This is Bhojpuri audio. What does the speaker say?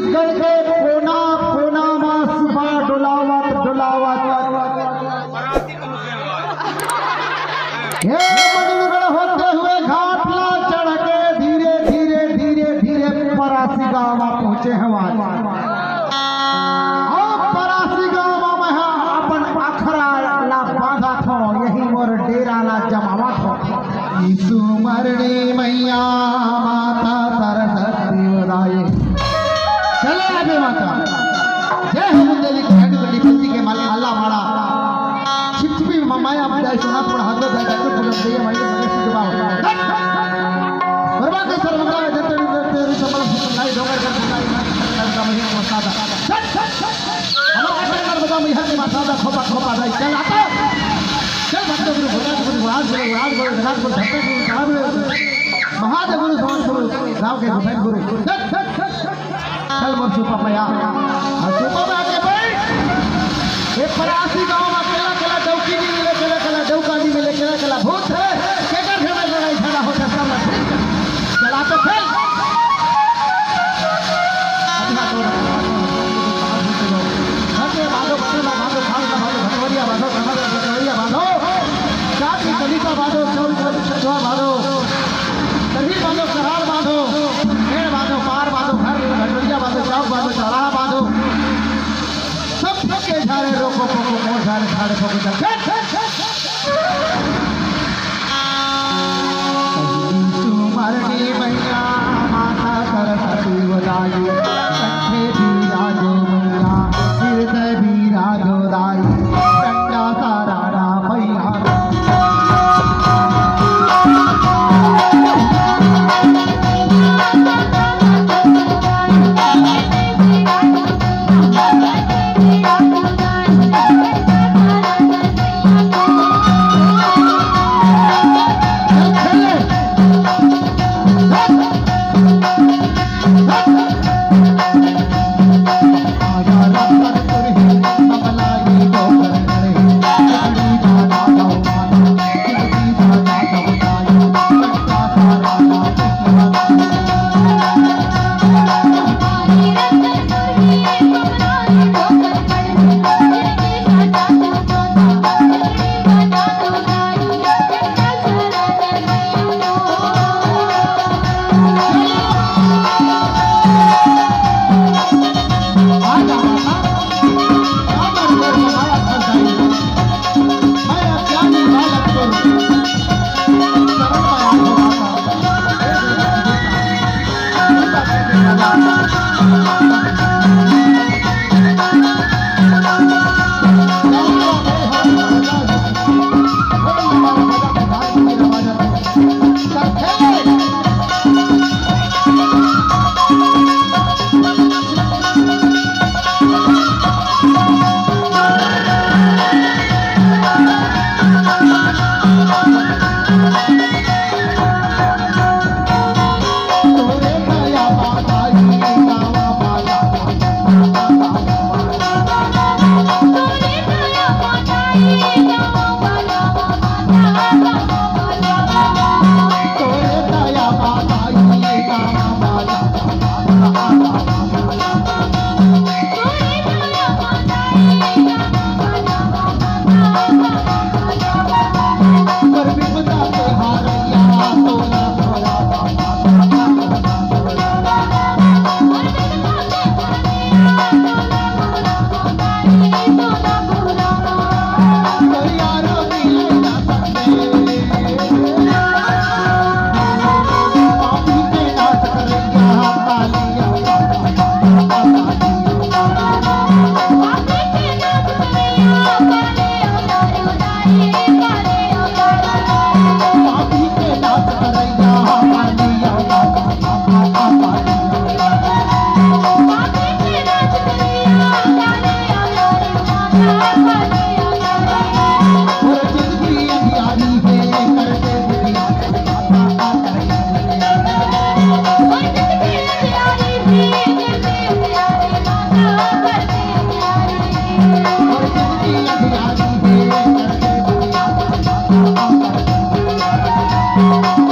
छत्तीसगढ़ के कोना कोना में सुबह डुलावत डुलावत मजनूगढ़ होते हुए घाटला चढ़ के धीरे धीरे धीरे धीरे परासी गाँव पहुंचे हमारे। परासी गाँव में अपन अखरा ला बांधा थो, यही मोर डेरा ला जमावा थो। सुमरणी मैया माता सरस्वती उदाये चले आगे माता जय हो बुंदेली खेड़ी बड़ी बत्ती के माले अल्लाह माड़ा छिपछिपी माया बजाय सुना थोड़ा हाथ में जाकर पुलिस दिए माई के मगे से जवाब बर्बाद के सर मंगला देते तेरी संबल सुनाई डोंगर कर सुनाई का महीना मसादा हमारा कर बता मैया के मसादा खोपा खोपा दाई चल आता चल भक्त गुरु भगवान गुरु राज गुरु धन गुरु धरते गुरु काम महादेव गुरु सोन गुरु गांव के भगवान गुरु चल मोर सुपा पया सुपा में आके बैठ ये परासी गांव में केला केला डौकी जी मिले केला केला डौका जी मिले केला केला भूत है केकर घर में लड़ाई झगड़ा होता सब चला तो चल कलिका बांधो बांधो कभी बांधो करार बांधो पेड़ बांधो पार बांधो घर घटोरिया बांधो चौक बांधो चौराहा बांधो सब के झारे रोको पोको मोर झारे झारे पोको चल सुमरणी मैया माता सरस्वती उदाई कंठे भी राजो मैया हृदय भी राजो दाई कंडा सारा मैया Thank you.